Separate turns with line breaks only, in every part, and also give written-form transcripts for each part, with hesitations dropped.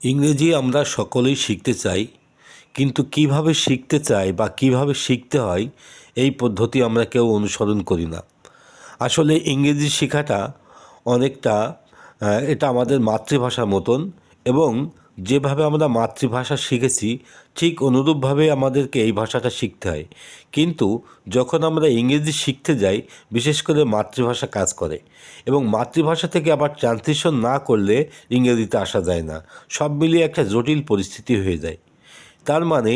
ইংরেজি আমরা সকলেই শিখতে চাই, কিন্তু কিভাবে শিখতে চাই বা কিভাবে শিখতে হয় এই পদ্ধতি আমরা কেউ অনুসরণ করি না। আসলে ইংরেজি শেখাটা অনেকটা এটা আমাদের মাতৃভাষার মতন, এবং যেভাবে আমরা মাতৃভাষা শিখেছি ঠিক অনুরূপভাবে আমাদেরকে এই ভাষাটা শিখতে হয়। কিন্তু যখন আমরা ইংরেজি শিখতে যাই, বিশেষ করে মাতৃভাষা কাজ করে, এবং মাতৃভাষা থেকে আবার ট্রান্সলেশন না করলে ইংরেজিতে আসা যায় না। সব মিলিয়ে একটা জটিল পরিস্থিতি হয়ে যায়। তার মানে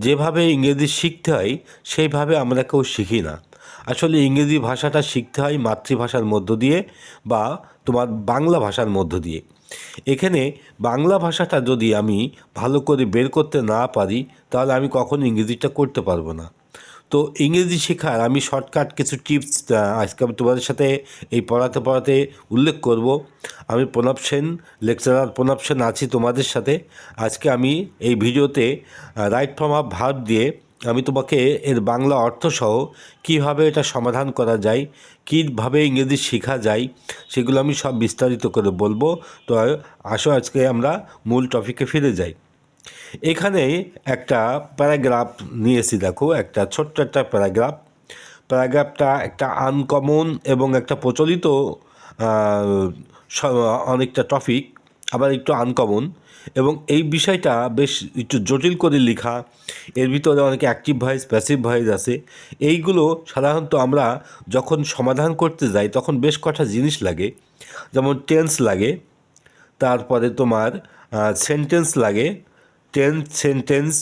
যেভাবে ইংরেজি শিখতে হয় সেইভাবে আমরা কেউ শিখি না। আসলে ইংরেজি ভাষাটা শিখতে হয় মাতৃভাষার মধ্য দিয়ে বা তোমার বাংলা ভাষার মধ্য দিয়ে। এখানে বাংলা ভাষাটা যদি আমি ভালো করে বের করতে না পারি, তাহলে আমি কখনো ইংরেজিটা করতে পারবো না। তো ইংরেজি শেখার আমি শর্টকাট কিছু টিপস আজকে আমি তোমাদের সাথে এই পড়াতে পড়াতে উল্লেখ করব। আমি প্রণব সেন, লেকচারার প্রণব সেন আছি তোমাদের সাথে। আজকে আমি এই ভিডিওতে রাইট ফর্ম অফ ভার্ব দিয়ে আমি তোমাকে এর বাংলা অর্থসহ কীভাবে এটা সমাধান করা যায়, কীভাবে ইংরেজি শেখা যায়, সেগুলো আমি সব বিস্তারিত করে বলবো। তো আসো আজকে আমরা মূল টপিকে ফিরে যাই। এখানে একটা প্যারাগ্রাফ নিয়েছি, দেখো একটা ছোট্ট একটা প্যারাগ্রাফটা একটা আনকমন এবং একটা প্রচলিত অনেকটা টপিক, আবার একটু আনকমন, এবং এই বিষয়টা বেশ একটু জটিল করে লেখা। এর ভিতরে অনেক অ্যাক্টিভ ভয়েস, প্যাসিভ ভয়েস আছে। এইগুলো সাধারণত আমরা যখন সমাধান করতে যাই তখন বেশ কটা জিনিস লাগে, যেমন টেন্স লাগে, তারপরে তোমার সেন্টেন্স লাগে, সেন্টেন্স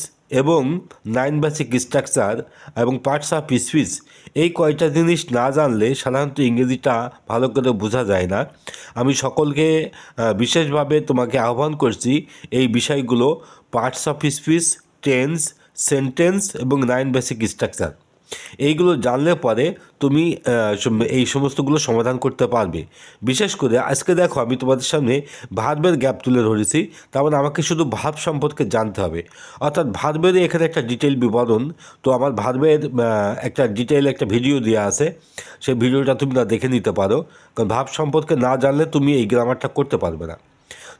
এবং নাইন বেসিক স্ট্রাকচার এবং পার্টস অফ স্পিচ। এই কয়টা জিনিস না জানলে সাধারণত ইংরেজিটা ভালো করে বোঝা যায় না। আমি সকলকে বিশেষভাবে তোমাকে আহ্বান করছি এই বিষয়গুলো, parts of speech, tense, sentence এবং নাইন বেসিক স্ট্রাকচার, এইগুলো জানলে পরে তুমি এই সমস্তগুলো সমাধান করতে পারবে। বিশেষ করে আজকে দেখো আমি তোমাদের সামনে ভার্বের গ্যাপ তুলে ধরেছি, তার মানে আমাকে শুধু ভার্ব সম্পর্কে জানতে হবে, অর্থাৎ ভার্বেরই এখানে একটা ডিটেল বিবরণ। তো আমার ভার্বের একটা ডিটেল একটা ভিডিও দেওয়া আছে, সেই ভিডিওটা তুমি না দেখে নিতে পারো, কারণ ভার্ব সম্পর্কে না জানলে তুমি এই গ্রামারটা করতে পারবে না।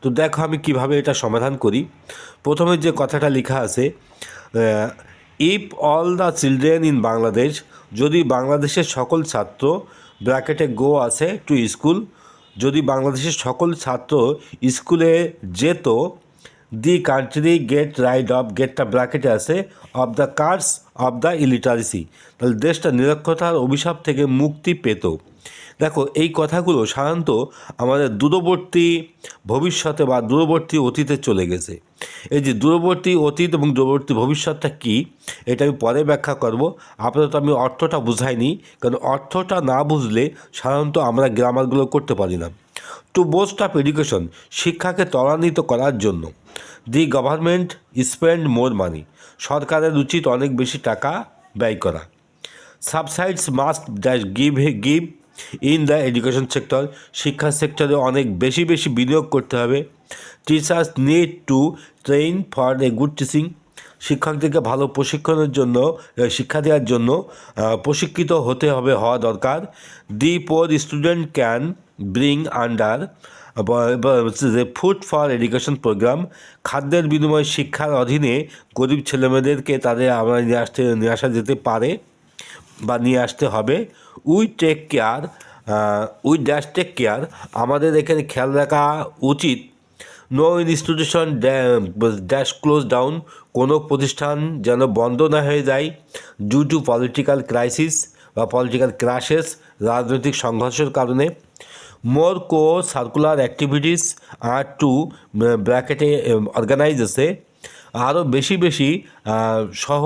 তো দেখো আমি কিভাবে এটা সমাধান করি। প্রথমে যে কথাটা লেখা আছে, if all the children in Bangladesh, যদি বাংলাদেশের সকল ছাত্র, ব্র্যাকেটে গো আছে টু স্কুল, যদি বাংলাদেশের সকল ছাত্র স্কুলে যেত, the country get rid of, গেটটা ব্র্যাকেটে আছে, of the curse of the illiteracy, তাহলে দেশটা নিরক্ষরতার অভিশাপ থেকে মুক্তি পেত। দেখো এই কথাগুলো সাধারণত আমাদের দূরবর্তী ভবিষ্যতে বা দূরবর্তী অতীতে চলে গেছে। এই যে দূরবর্তী অতীত এবং দূরবর্তী ভবিষ্যৎটা কী, এটা আমি পরে ব্যাখ্যা করব। আপাতত আমি অর্থটা বুঝাইনি, কারণ অর্থটা না বুঝলে সাধারণত আমরা গ্রামারগুলো করতে পারি না। টু বোস্ট অফ এডুকেশন, শিক্ষাকে ত্বরান্বিত করার জন্য। দি গভর্নমেন্ট স্পেন্ড মোর মানি, সরকারের উচিত অনেক বেশি টাকা ব্যয় করা। সাবসাইডস must dash give in the education sector, শিক্ষা সেক্টরে অনেক বেশি বেশি বিনিয়োগ করতে হবে। Teachers need to train for a good teaching, শিক্ষকদেরকে ভালো প্রশিক্ষণের জন্য, শিক্ষা দেওয়ার জন্য প্রশিক্ষিত হওয়া দরকার। দি poor student can bring under যে ফুড ফর এডুকেশন প্রোগ্রাম, খাদ্যের বিনিময়ে শিক্ষার অধীনে গরিব ছেলেমেয়েদেরকে তাদের আমরা নিয়ে আসা যেতে পারে বা নিয়ে আসতে হবে। We take care, we dash take care, আমাদের এখানে খেয়াল রাখা উচিত। No institution dash close down, কোনো প্রতিষ্ঠান যেন বন্ধ না হয়ে যায়। ডিউ টু পলিটিক্যাল ক্রাইসিস বা পলিটিক্যাল ক্রাশেস, রাজনৈতিক সংঘর্ষের কারণে। More circular activities are to ব্র্যাকেটে অর্গানাইজ আছে, আরও বেশি বেশি সহ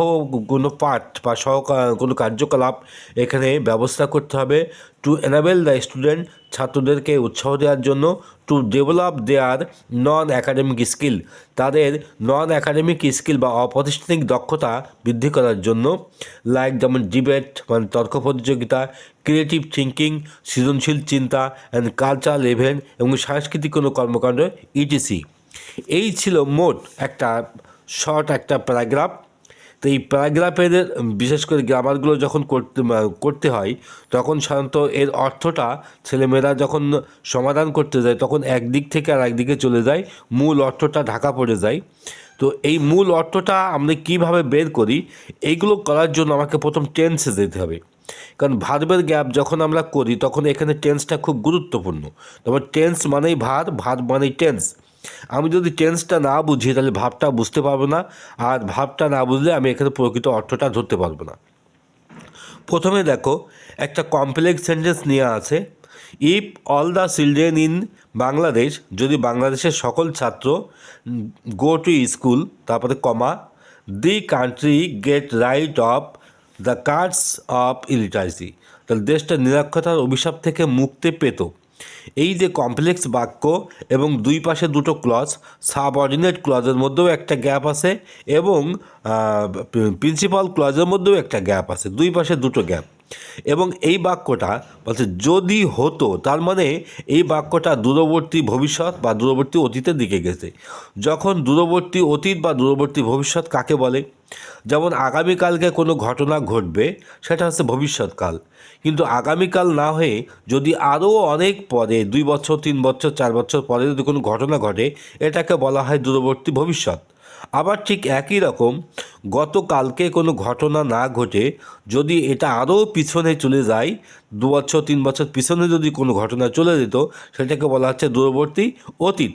কোনো পাঠ বা কোনো কার্যকলাপ এখানে ব্যবস্থা করতে হবে। টু এনাবেল দ্য স্টুডেন্ট, ছাত্রদেরকে উৎসাহ দেওয়ার জন্য। To develop their non academic skill, তাদের নন অ্যাকাডেমিক স্কিল বা অপ্রাতিষ্ঠানিক দক্ষতা বৃদ্ধি করার জন্য। লাইক যেমন ডিবেট মানে তর্ক প্রতিযোগিতা, ক্রিয়েটিভ থিঙ্কিং সৃজনশীল চিন্তা, অ্যান্ড কালচারাল ইভেন্ট এবং সাংস্কৃতিক কোনো কর্মকাণ্ড ইটিসি। এই ছিল মোট একটা শর্ট একটা প্যারাগ্রাফ। তো এই প্যারাগ্রাফের বিশেষ করে গ্রামারগুলো যখন করতে হয় তখন সাধারণত এর অর্থটা ছেলেমেয়েরা যখন সমাধান করতে যায় তখন একদিক থেকে আর একদিকে চলে যায়, মূল অর্থটা ঢাকা পড়ে যায়। তো এই মূল অর্থটা আমরা কিভাবে বের করি, এইগুলো করার জন্য আমাকে প্রথম টেন্সে যেতে হবে। কারণ ভার্বের গ্যাপ যখন আমরা করি তখন এখানে টেন্সটা খুব গুরুত্বপূর্ণ। তারপর টেন্স মানেই ভার্ব মানেই টেন্স। আমি যদি টেন্সটা না বুঝি তাহলে ভাবটা বুঝতে পারবো না, আর ভাবটা না বুঝলে আমি এখানে প্রকৃত অর্থটা ধরতে পারবো না। প্রথমে দেখো একটা কমপ্লেক্স সেন্টেন্স নিয়ে আছে, if all the children in Bangladesh, যদি বাংলাদেশের সকল ছাত্র গো টু স্কুল, তারপরে comma, the country get rid of the curse of illiteracy, তাহলে দেশটা নিরক্ষরতার অভিশাপ থেকে মুক্তি পেত। এই যে কমপ্লেক্স বাক্য এবং দুই পাশে দুটো ক্লজ, সাবঅর্ডিনেট ক্লজের মধ্যেও একটা গ্যাপ আছে এবং প্রিন্সিপাল ক্লজের মধ্যেও একটা গ্যাপ আছে, দুই পাশে দুটো গ্যাপ। এবং এই বাক্যটা বলছে যদি হতো, তার মানে এই বাক্যটা দূরবর্তী ভবিষ্যৎ বা দূরবর্তী অতীতের দিকে গেছে। যখন দূরবর্তী অতীত বা দূরবর্তী ভবিষ্যৎ কাকে বলে? যেমন আগামীকালকে কোনো ঘটনা ঘটবে, সেটা হচ্ছে ভবিষ্যৎকাল। কিন্তু আগামীকাল না হয়ে যদি আরও অনেক পরে 2 বছর 3 বছর 4 বছর পরে যদি কোনো ঘটনা ঘটে, এটাকে বলা হয় দূরবর্তী ভবিষ্যৎ। আবার ঠিক একই রকম গতকালকে কোনো ঘটনা না ঘটে যদি এটা আরও পিছনে চলে যায়, 2 বছর 3 বছর পিছনে যদি কোনো ঘটনা চলে যেত, সেটাকে বলা হচ্ছে দূরবর্তী অতীত।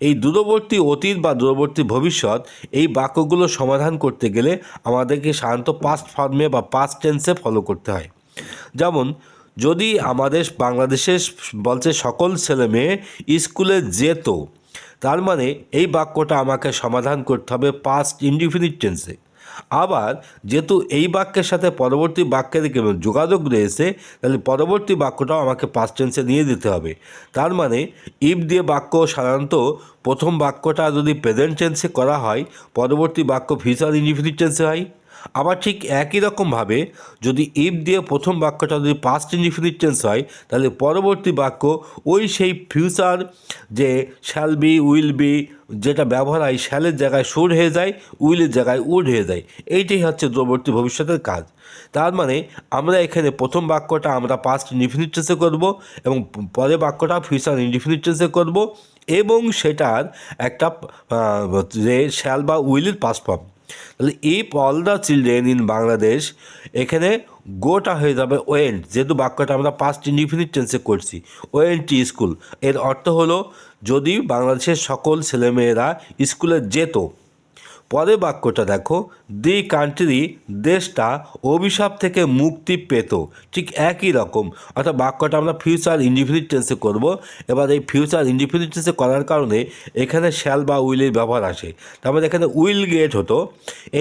এই দূরবর্তী অতীত বা দূরবর্তী ভবিষ্যৎ এই বাক্যগুলো সমাধান করতে গেলে আমাদেরকে সাধারণত পাস্ট ফর্মে বা পাস্ট টেন্সে ফলো করতে হয়। যেমন যদি আমাদের বাংলাদেশের বলছে সকল ছেলে মেয়ে স্কুলে যেত, তার মানে এই বাক্যটা আমাকে সমাধান করতে হবে পাস্ট ইনডিফিনিট টেন্সে। আবার যেহেতু এই বাক্যের সাথে পরবর্তী বাক্যের যোগাযোগ রয়েছে, তাহলে পরবর্তী বাক্যটাও আমাকে পাস্ট টেন্সে নিয়ে দিতে হবে। তার মানে ইফ দিয়ে বাক্য সাধারণত প্রথম বাক্যটা যদি প্রেজেন্ট টেন্সে করা হয়, পরবর্তী বাক্য ফিউচার ইনডিফিনিট টেন্সে হয়। আবার ঠিক একই রকমভাবে যদি ইফ দিয়ে প্রথম বাক্যটা যদি পাস্ট ইনডিফিনিট টেন্স হয়, তাহলে পরবর্তী বাক্য ওই সেই ফিউচার যে শ্যাল বি উইল বি যেটা ব্যবহার হয়, শ্যালের জায়গায় শুড হয়ে যায়, উইলের জায়গায় উড হয়ে যায়। এইটাই হচ্ছে দূরবর্তী ভবিষ্যতের কাজ। তার মানে আমরা এখানে প্রথম বাক্যটা আমরা পাস্ট ইনডিফিনিট টেন্সে করব এবং পরের বাক্যটা ফিউচার ইনডিফিনিট টেন্সে করব, এবং সেটার একটা যে শ্যাল বা উইলের পাস্ট ফর্ম। তাহলে if all the children in Bangladesh, এখানে গোটা হয়ে যাবে ওয়েন্ট, যেহেতু বাক্যটা আমরা পাস্ট ইনডিফিনিট টেন্সে করছি, ওয়েন্ট টু স্কুল। এর অর্থ হলো যদি বাংলাদেশের সকল ছেলেমেয়েরা স্কুলে যেত। পরের বাক্যটা দেখো, দি কান্ট্রি দেশটা অভিশাপ থেকে মুক্তি পেত। ঠিক একই রকম, অর্থাৎ বাক্যটা আমরা ফিউচার ইনডিফিনিট টেন্সে করব। এবার এই ফিউচার ইনডিফিনিট টেন্সে করার কারণে এখানে শ্যাল বা উইলের ব্যবহার আসে। তারপরে এখানে উইল গেট হতো,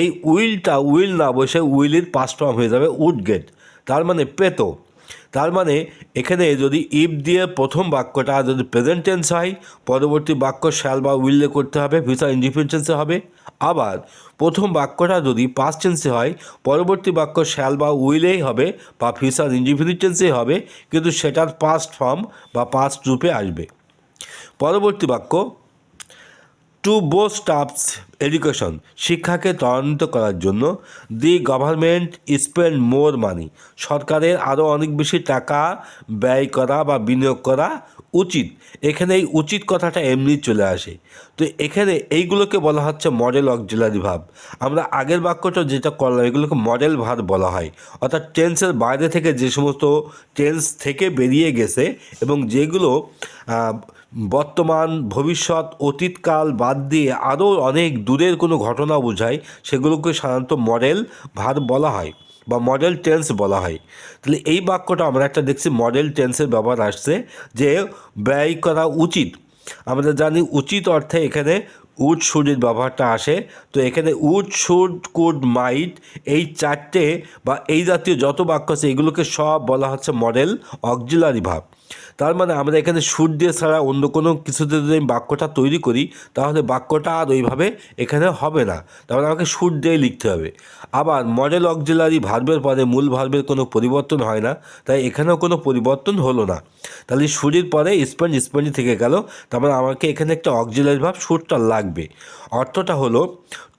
এই উইলটা উইল না বসে উইলের পাস্ট ফর্ম হয়ে যাবে উড গেট, তার মানে পেত। তার মানে এখানে যদি ইফ দিয়ে প্রথম বাক্যটা যদি প্রেজেন্ট টেন্স হয়, পরবর্তী বাক্য শ্যাল বা উইলে করতে হবে, ফিউচার ইনডিফিনিট টেন্সে হবে। আবার প্রথম বাক্যটা যদি পাস্ট টেন্সে হয়, পরবর্তী বাক্য শ্যাল বা উইলেই হবে বা ফিউচার ইনডিফিনিট টেন্সেই হবে, কিন্তু সেটার পাস্ট ফর্ম বা পাস্ট রূপে আসবে। পরবর্তী বাক্য, টু বুস্ট আপস এডুকেশন, শিক্ষাকে ত্বরান্বিত করার জন্য দি গভর্নমেন্ট স্পেন্ড মোর মানি, সরকারের আরও অনেক বেশি টাকা ব্যয় করা বা বিনিয়োগ করা উচিত। এখানে এই উচিত কথাটা এমনি চলে আসে। তো এখানে এইগুলোকে বলা হচ্ছে মডেল অক্সিলারি ভার্ব। আমরা আগের বাক্যটা যেটা করলাম এগুলোকে মডেল ভার্ব বলা হয়, অর্থাৎ টেন্সের বাইরে থেকে যে সমস্ত টেন্স থেকে বেরিয়ে গেছে এবং যেগুলো বর্তমান ভবিষ্যৎ অতীতকাল বাদ দিয়ে আরও অনেক দূরের কোনো ঘটনা বোঝায়, সেগুলোকে সাধারণত মডেল ভার্ব বলা হয় বা মডেল টেন্স বলা হয়। তাহলে এই বাক্যটা আমরা একটা দেখছি মডেল টেন্সের ব্যবহার আসছে, যে ব্যয় করা উচিত। আমরা জানি উচিত অর্থে এখানে উড শুডের ব্যবহারটা আসে। তো এখানে উড শুড কুড মাইট এই চারটে বা এই জাতীয় যত বাক্য আছে এগুলোকে সব বলা হচ্ছে মডেল অক্সিলারি ভার্ব। তার মানে আমরা এখানে শুড দিয়ে ছাড়া অন্য কোনো কিছুতে যদি আমি বাক্যটা তৈরি করি তাহলে বাক্যটা আর ওইভাবে এখানে হবে না, তাহলে আমাকে শুড দিয়ে লিখতে হবে। আবার মডেল অক্সিলারি ভার্বের পরে মূল ভার্বের কোনো পরিবর্তন হয় না, তাই এখানেও কোনো পরিবর্তন হলো না। তাহলে শুডের পরে স্পেন্ড থেকে গেল, তার মানে আমাকে এখানে একটা অক্সিলারি ভার্ব শুডটা লাগবে। অর্থটা হলো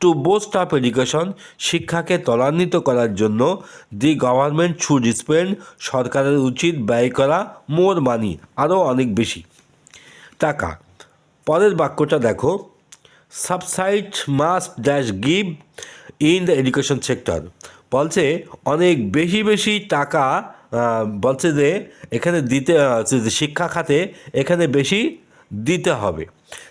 টু বোস্ট আপ এডুকেশন, শিক্ষাকে ত্বরান্বিত করার জন্য দি গভর্নমেন্ট শুড স্পেন্ড, সরকারের উচিত ব্যয় করা মোর মানি, আরও অনেক বেশি টাকা। পরের বাক্যটা দেখো, subside must dash give in the education sector, বলছে অনেক বেশি বেশি টাকা বলছে যে এখানে দিতে শিক্ষা খাতে এখানে বেশি দিতে হবে।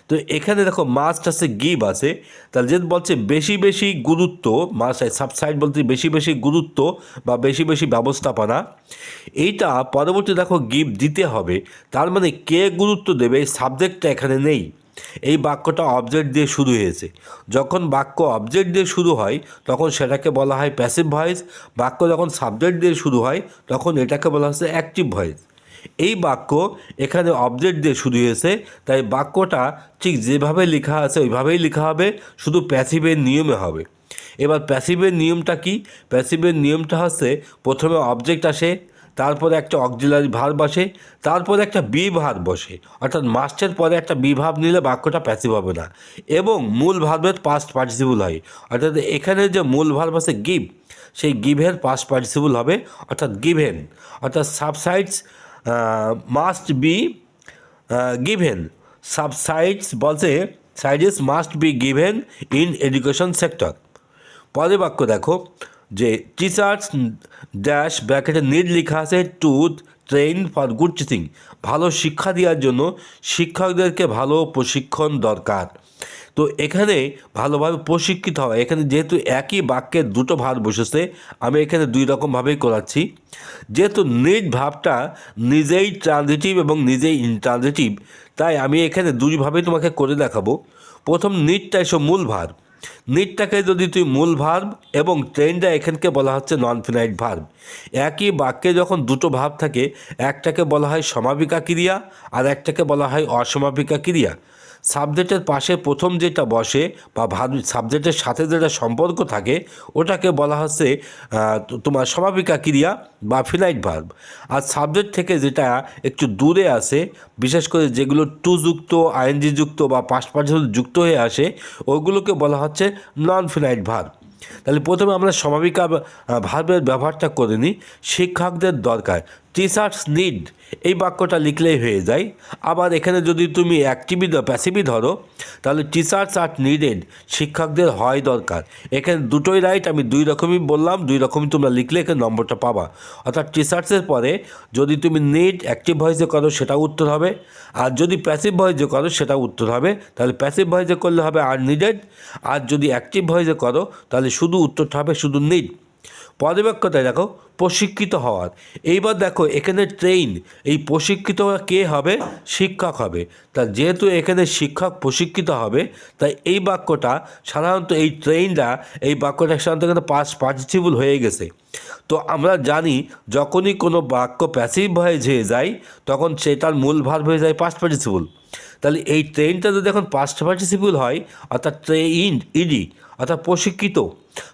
তো এখানে দেখো মাস্ট আছে গিভ আছে, তাহলে যে বলছে বেশি বেশি গুরুত্ব, মাস্ট সাবসাইড বলতে বেশি বেশি গুরুত্ব বা বেশি বেশি ব্যবস্থাপনা, এইটা পরবর্তী দেখো গিভ দিতে হবে। তার মানে কে গুরুত্ব দেবে এই সাবজেক্টটা এখানে নেই, এই বাক্যটা অবজেক্ট দিয়ে শুরু হয়েছে। যখন বাক্য অবজেক্ট দিয়ে শুরু হয় তখন সেটাকে বলা হয় প্যাসিভ ভয়েস, বাক্য যখন সাবজেক্ট দিয়ে শুরু হয় তখন এটাকে বলা হচ্ছে অ্যাক্টিভ ভয়েস। এই বাক্য এখানে অবজেক্ট দিয়ে শুরু হয়েছে, তাই বাক্যটা ঠিক যেভাবে লেখা আছে ওইভাবেই লেখা হবে, শুধু প্যাসিভের নিয়মে হবে। এবার প্যাসিভের নিয়মটা কি? প্যাসিভের নিয়মটা হচ্ছে প্রথমে অবজেক্ট আসে, তারপরে একটা অক্সিলারি ভার্ব আসে, তারপরে একটা বি ভার্ব বসে, অর্থাৎ মাস্টের পরে একটা বি ভার্ব নিলে বাক্যটা প্যাসিভ হবে না, এবং মূল ভার্বের পাস্ট পার্টিসিপল হয়। অর্থাৎ এখানে যে মূল ভার্ব আছে গিভ, সেই গিভের পাস্ট পার্টিসিপল হবে অর্থাৎ গিভেন। অর্থাৎ subsidies must be given, subsidies বলছে subsidies must be given in education sector. পরের বাক্য দেখো যে টিচার্স ড্যাশ ব্র্যাকেটে নিড লেখা আছে to train for good teaching, ভালো শিক্ষা দেওয়ার জন্য শিক্ষকদেরকে ভালো প্রশিক্ষণ দরকার। তো এখানে ভালোভাবে প্রশিক্ষিত হয়, এখানে যেহেতু একই বাক্যের দুটো ভার বসেছে আমি এখানে দুই রকমভাবেই করাচ্ছি। যেহেতু নিড ভাবটা নিজেই ট্রানজিটিভ এবং নিজেই ইনট্রানজিটিভ, তাই আমি এখানে দুইভাবেই তোমাকে করে দেখাবো। প্রথম নিডটা এসব মূল ভার, নিডটাকে যদি তুই মূল ভার্ব এবং ট্রেনটা এখানকে বলা হচ্ছে নন ফিনাইট ভার্ব। একই বাক্যে যখন দুটো ভাব থাকে, একটাকে বলা হয় সমাপিকা ক্রিয়া আর একটাকে বলা হয় অসমাপিকা ক্রিয়া। সাবজেক্টের পাশে প্রথম যেটা বসে বা ভার্ব সাবজেক্টের সাথে যেটা সম্পর্ক থাকে ওটাকে বলা হচ্ছে তোমার সমাপিকা ক্রিয়া বা ফিনাইট ভার্ব। আর সাবজেক্ট থেকে যেটা একটু দূরে আসে, বিশেষ করে যেগুলো টু যুক্ত, আইএনজি যুক্ত বা পাস্ট পার্টিসিপল যুক্ত হয়ে আসে, ওগুলোকে বলা হচ্ছে নন ফিনাইট ভার্ব। তাহলে প্রথমে আমরা সমাপিকা ভার্বের ব্যবহারটা করে নিই। শিক্ষকদের দরকার, টিচার্স নিড, এই বাক্যটা লিখলেই হয়ে যায়। আবার এখানে যদি তুমি অ্যাক্টিভি প্যাসিভি ধরো তাহলে টিচার্স আর নিডেড, শিক্ষকদের হয় দরকার। এখানে দুটোই রাইট, আমি দুই রকমই বললাম, দুই রকমই তোমরা লিখলে এখানে নম্বরটা পাবা। অর্থাৎ টিচার্সের পরে যদি তুমি নিড অ্যাক্টিভ ভয়েসে করো সেটাও উত্তর হবে, আর যদি প্যাসিভ ভয়েসে করো সেটাও উত্তর হবে। তাহলে প্যাসিভ ভয়েসে করলে হবে আর নিডেড, আর যদি অ্যাক্টিভ ভয়েসে করো তাহলে শুধু উত্তরটা হবে শুধু নিড। পরের বাক্যটায় দেখো প্রশিক্ষিত হওয়ার, এইবার দেখো এখানে ট্রেন, এই প্রশিক্ষিত কে হবে? শিক্ষক হবে। তা যেহেতু এখানে শিক্ষক প্রশিক্ষিত হবে তাই এই বাক্যটা সাধারণত এই ট্রেনটা, এই বাক্যটা সাধারণত এখানে পাস্ট পার্টিসিপল হয়ে গেছে। তো আমরা জানি যখনই কোনো বাক্য প্যাসিভ ভয়েস হয়ে যায় তখন সেটার মূল ভার্ব হয়ে যায় পাস্ট পার্টিসিপল। তাহলে এই ট্রেনটা যদি এখন পাস্ট পার্টিসিপল হয় অর্থাৎ ট্রেইন ইডি অর্থাৎ প্রশিক্ষিত,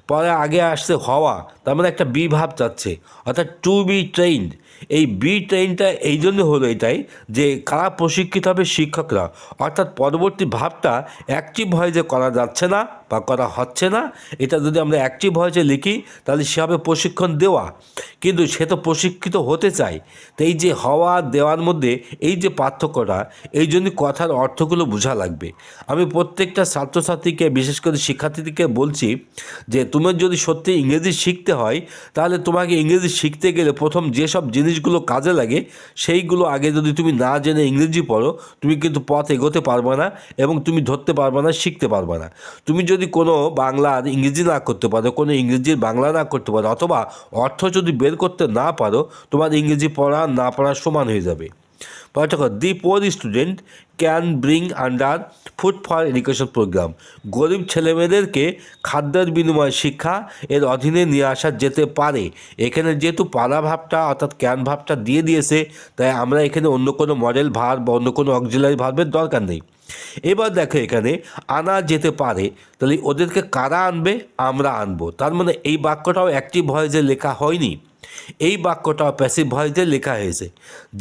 পরে আগে আসছে হওয়া, তার মানে একটা বি ভাব চাচ্ছে অর্থাৎ টু বি ট্রেইনড। এই বি ট্রেইনটা এই জন্য হলো এটাই যে কারা প্রশিক্ষিত হবে? শিক্ষকরা। অর্থাৎ পরবর্তী ভাবটা অ্যাক্টিভ ভয়েসে করা যাচ্ছে না বা করা হচ্ছে না, এটা যদি আমরা অ্যাক্টিভ ভয়েসে লিখি তাহলে সে হবে প্রশিক্ষণ দেওয়া, কিন্তু সে তো প্রশিক্ষিত হতে চায়। তো এই যে হওয়া দেওয়ার মধ্যে এই যে পার্থক্যটা, এই জন্য কথার অর্থগুলো বোঝা লাগবে। আমি প্রত্যেকটা ছাত্রছাত্রীকে বিশেষ করে শিক্ষার্থীদেরকে বলছি যে তোমার যদি সত্যি ইংরেজি শিখতে হয় তাহলে তোমাকে ইংরেজি শিখতে গেলে প্রথম যেসব জিনিসগুলো কাজে লাগে সেইগুলো আগে যদি তুমি না জেনে ইংরেজি পড়ো তুমি কিন্তু পথ এগোতে পারবে না এবং তুমি ধরতে পারবে না, শিখতে পারবে না। তুমি যদি কোনো বাংলার ইংরেজি না করতে পারো, কোনো ইংরেজির বাংলা না করতে পারো, অথবা অর্থ যদি বের করতে না পারো, তোমার ইংরেজি পড়া না পড়ার সমান হয়ে যাবে। পরেরটা দেখো, the poor student can bring under food for education programme, গরিব ছেলেমেয়েদেরকে খাদ্যের বিনিময়ে শিক্ষা এর অধীনে নিয়ে আসা যেতে পারে। এখানে যেহেতু পারা ভাবটা অর্থাৎ ক্যান ভাবটা দিয়ে দিয়েছে, তাই আমরা এখানে অন্য কোনো মডেল ভার্ব বা অন্য কোনো অক্সিলারি ভার্বের দরকার নেই। এবার দেখো এখানে আনা যেতে পারে, তাহলে ওদেরকে কারা আনবে? আমরা আনবো। তার মানে এই বাক্যটাও অ্যাক্টিভ ভয়েসে লেখা হয়নি, এই বাক্যটাও প্যাসিভ ভয়েসে লেখা হয়েছে।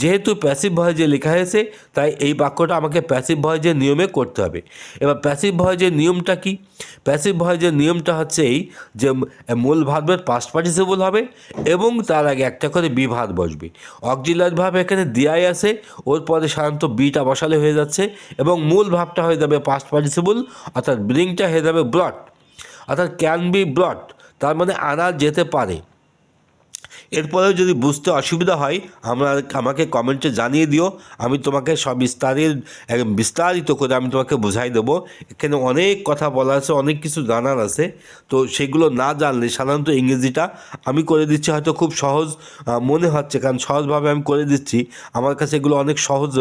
যেহেতু প্যাসিভ ভয়েসে লেখা হয়েছে, তাই এই বাক্যটা আমাকে প্যাসিভ ভয়েসের নিয়মে করতে হবে। এবার প্যাসিভ ভয়েসের নিয়মটা কি? প্যাসিভ ভয়েসের নিয়মটা হচ্ছে এই যে মূল ভার্বের পাস্ট পার্টিসিপল হবে এবং তার আগে একটা করে বি ভার্ব বসবে। অক্সিলারি ভার্ব এখানে দেয়াই আছে, ওর পরে সাধারণত বিটা বসালে হয়ে যাচ্ছে এবং মূল ভাবটা হয়ে যাবে পাস্ট পার্টিসিপল, অর্থাৎ ব্রিংটা হয়ে যাবে ব্রট, অর্থাৎ ক্যান বি ব্রট, তার মানে আনা যেতে পারে। এরপরেও যদি বুঝতে অসুবিধা হয় আমাকে কমেন্টে জানিয়ে দিও, আমি তোমাকে বিস্তারিত করে আমি তোমাকে বুঝাই দেবো। এখানে অনেক কথা বলা আছে, অনেক কিছু জানার আছে, তো সেগুলো না জানলে সাধারণত ইংরেজিটা আমি করে দিচ্ছি হয়তো খুব সহজ মনে হচ্ছে, কারণ সহজভাবে আমি করে দিচ্ছি, আমার কাছে এগুলো অনেক সহজ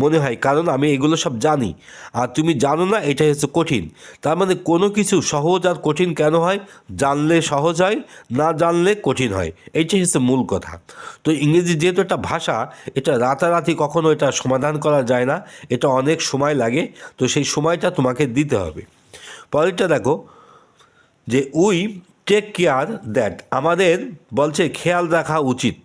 মনে হয় কারণ আমি এগুলো সব জানি। আর তুমি জানো না, এটাই হচ্ছে কঠিন। তার মানে কোনো কিছু সহজ আর কঠিন কেন হয়? জানলে সহজ হয়, না জানলে কঠিন হয়, এইটাই হচ্ছে মূল কথা। তো ইংরেজি যেহেতু একটা ভাষা, এটা রাতারাতি কখনো এটা সমাধান করা যায় না, এটা অনেক সময় লাগে, তো সেই সময়টা তোমাকে দিতে হবে। পরেরটা দেখো যে উই টেক কেয়ার দ্যাট, আমাদের বলছে খেয়াল রাখা উচিত।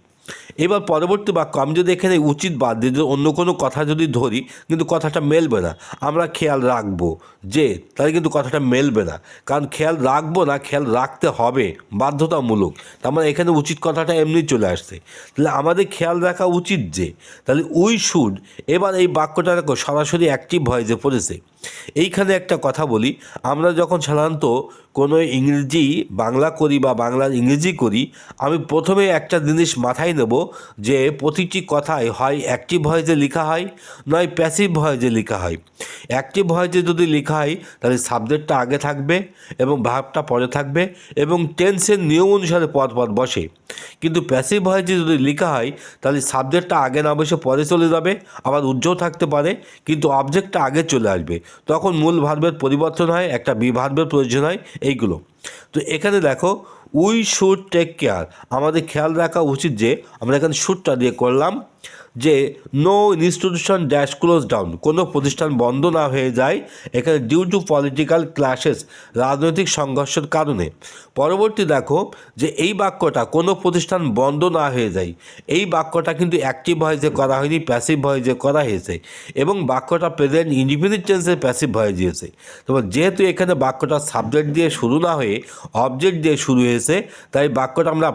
এবার পরবর্তী বাক্য আমি যদি এখানে উচিত বাদ দিয়ে যদি অন্য কোনো কথা যদি ধরি, কিন্তু কথাটা মেলবে না। আমরা খেয়াল রাখবো যে, তাহলে কিন্তু কথাটা মেলবে না, কারণ খেয়াল রাখবো না, খেয়াল রাখতে হবে বাধ্যতামূলক। তার মানে এখানে উচিত কথাটা এমনি চলে আসছে, তাহলে আমাদের খেয়াল রাখা উচিত যে, তাহলে উই শুড। এবার এই বাক্যটা দেখো সরাসরি অ্যাক্টিভ ভয়েসে পড়েছে। এইখানে একটা কথা বলি, আমরা যখন সাধারণত কোনো ইংরেজি বাংলা করি বা বাংলার ইংরেজি করি, আমি প্রথমে একটা জিনিস মাথায় নেব যে প্রতিটি কথায় হয় অ্যাক্টিভ ভয়েসে লেখা হয়, নয় প্যাসিভ ভয়েসে লেখা হয়। অ্যাক্টিভ ভয়েসে যদি লেখা হয় তাহলে সাবজেক্টটা আগে থাকবে এবং ভার্বটা পরে থাকবে এবং টেন্সের নিয়ম অনুসারে পদ বসে। কিন্তু প্যাসিভ ভয়েসে যদি লেখা হয় তাহলে সাবজেক্টটা আগে না বসে পরে চলে যাবে, আবার উজ্জ্বল থাকতে পারে, কিন্তু অবজেক্টটা আগে চলে আসবে, তখন মূল ভার্বের পরিবর্তন হয়, একটা বি ভার্বের প্রয়োজন হয়, এইগুলো। তো এখানে দেখো উই শুড টেক কেয়ার, আমাদের খেয়াল রাখা উচিত যে, আমরা এখানে শুডটা দিয়ে করলাম যে no institution dash close down, কোনো প্রতিষ্ঠান বন্ধ না হয়ে যায় এখানে ডিউ টু পলিটিক্যাল ক্ল্যাশেস, রাজনৈতিক সংঘর্ষের কারণে। পরবর্তী দেখো যে এই বাক্যটা কোনো প্রতিষ্ঠান বন্ধ না হয়ে যায়, এই বাক্যটা কিন্তু অ্যাক্টিভ ভয়েসে করা হয়নি, প্যাসিভ ভয়েসে করা হয়েছে এবং বাক্যটা প্রেজেন্ট ইনডিফিনিট টেন্সে প্যাসিভ ভয়েস দিয়েছে। তো যেহেতু এখানে বাক্যটা সাবজেক্ট দিয়ে শুরু না হয়ে অবজেক্ট দিয়ে শুরু হয়েছে, তাই বাক্যটা আমরা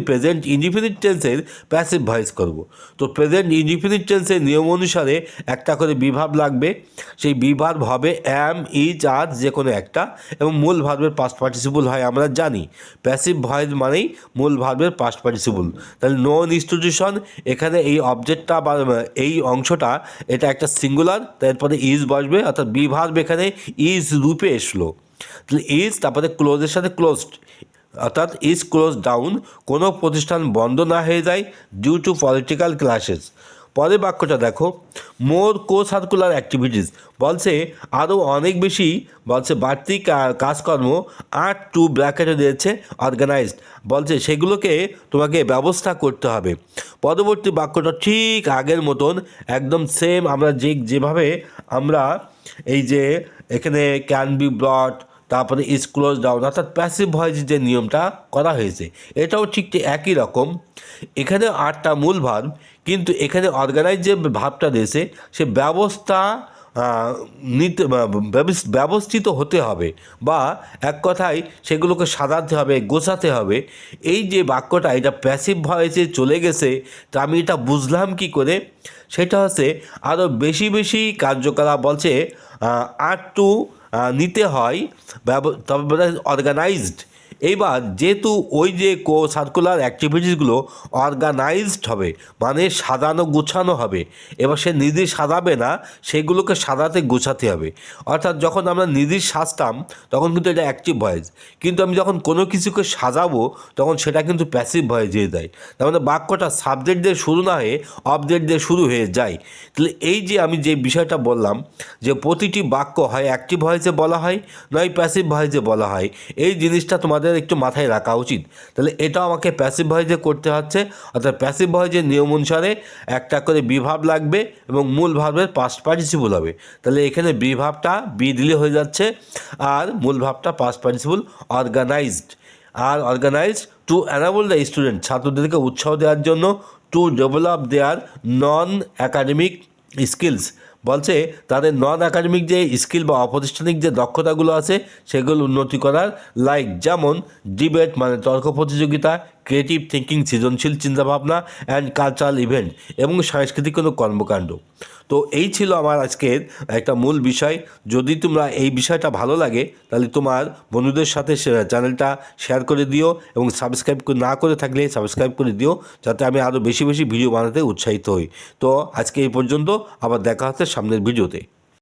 প্রেজেন্ট ইনডিফিনিট টেন্সের প্যাসিভ ভয়েস করব। তো প্রেজেন্ট ইনডিফিনিট টেন্সের নিয়ম অনুসারে একটা করে বিভাব লাগবে, সেই বিভাব হবে অ্যাম, ইজ, আর যে কোনো একটা, এবং মূল ভার্বের পাস্ট পার্টিসিপল হয় আমরা জানি। প্যাসিভ ভয়েস মানেই মূল ভার্বের পাস্ট পার্টিসিপল। তাহলে নো ইনস্টিটিউশন, এখানে এই অবজেক্টটা বা এই অংশটা এটা একটা সিঙ্গুলার, তারপরে ইজ বসবে, অর্থাৎ বি ভার্ব এখানে ইজ রূপে এসলো। তাহলে ইজ তারপরে ক্লোজের সাথে ক্লোজড, অর্থাৎ ইজ ক্লোজ ডাউন, কোনো প্রতিষ্ঠান বন্ধ না হয়ে যায় ডিউ টু পলিটিক্যাল ক্লাশেস। পরের বাক্যটা দেখো মোর কো সার্কুলার অ্যাক্টিভিটিস, বলছে আরও অনেক বেশি, বলছে বাড়তি কাজকর্ম আর টু ব্র্যাকেটে দিয়েছে অর্গানাইজড, বলছে সেগুলোকে তোমাকে ব্যবস্থা করতে হবে। পরবর্তী বাক্যটা ঠিক আগের মতন একদম সেম, আমরা যেভাবে আমরা এই যে এখানে ক্যান বি ব্রট, তারপরে ইজ ক্লোজ ডাউন, অর্থাৎ প্যাসিভ ভয়েস যে নিয়মটা করা হয়েছে এটাও ঠিক একই রকম। এখানে 8টা মূল ভার্ব, কিন্তু এখানে অর্গানাইজ যে ভাবটা দিয়েছে সে ব্যবস্থা ব্যবস্থিত হতে হবে, বা এক কথায় সেগুলোকে সাজাতে হবে, গোছাতে হবে। এই যে বাক্যটা এটা প্যাসিভ ভয়েসে চলে গেছে, তা আমি এটা বুঝলাম কি করে? সেটা হচ্ছে আরও বেশি বেশি কার্যকলাপ, বলছে আর টু নিতে হয়, তবে অর্গানাইজড, এইবার যেহেতু ওই যে সার্কুলার অ্যাক্টিভিটিসগুলো অর্গানাইজড হবে, মানে সাজানো গোছানো হবে, এবার সে নিজে সাজাবে না, সেগুলোকে সাজাতে গোছাতে হবে। অর্থাৎ যখন আমরা নিজে সাজতাম তখন কিন্তু এটা অ্যাক্টিভ ভয়েস, কিন্তু আমি যখন কোনো কিছুকে সাজাবো তখন সেটা কিন্তু প্যাসিভ ভয়েস হয়ে যায়। তার মানে বাক্যটা সাবজেক্ট দিয়ে শুরু না হয়ে অবজেক্ট দিয়ে শুরু হয়ে যায়। তাহলে এই যে আমি যে বিষয়টা বললাম যে প্রতিটি বাক্য হয় অ্যাক্টিভ ভয়েসে বলা হয়, নয় প্যাসিভ ভয়েসে বলা হয়, এই জিনিসটা তোমাদের একটু মাথায় রাখা উচিত। তাহলে এটাও আমাকে প্যাসিভ ভয়েসে করতে হচ্ছে। অর্থাৎ প্যাসিভ ভয়েসের নিয়ম অনুসারে একটা করে বিভাব লাগবে এবং মূল ভাবের পাস্ট পার্টিসিপল হবে। তাহলে এখানে বিভাবটা বি দিলে হয়ে যাচ্ছে, আর মূল ভাবটা পাস্ট পার্টিসিপল অর্গানাইজড। আর organise to enable the student, ছাত্রদেরকে উৎসাহ দেওয়ার জন্য, to develop their non academic skills, বলছে তাদের নন অ্যাকাডেমিক যে স্কিল বা অপ্রাতিষ্ঠানিক যে দক্ষতাগুলো আছে সেগুলো উন্নতি করার, লাইক যেমন ডিবেট মানে তর্ক প্রতিযোগিতা, ক্রিয়েটিভ থিঙ্কিং সৃজনশীল চিন্তাভাবনা, অ্যান্ড কালচারাল ইভেন্ট এবং সাংস্কৃতিক কোনো কর্মকাণ্ড। তো এই ছিল আমার আজকের একটা মূল বিষয়। যদি তোমরা এই বিষয়টা ভালো লাগে তাহলে তোমার বন্ধুদের সাথে চ্যানেলটা শেয়ার করে দিও এবং সাবস্ক্রাইব না করে থাকলে সাবস্ক্রাইব করে দিও, যাতে আমি আরও বেশি বেশি ভিডিও বানাতে উৎসাহিত হই। তো আজকে এই পর্যন্ত, আবার দেখা হচ্ছে সামনের ভিডিওতে।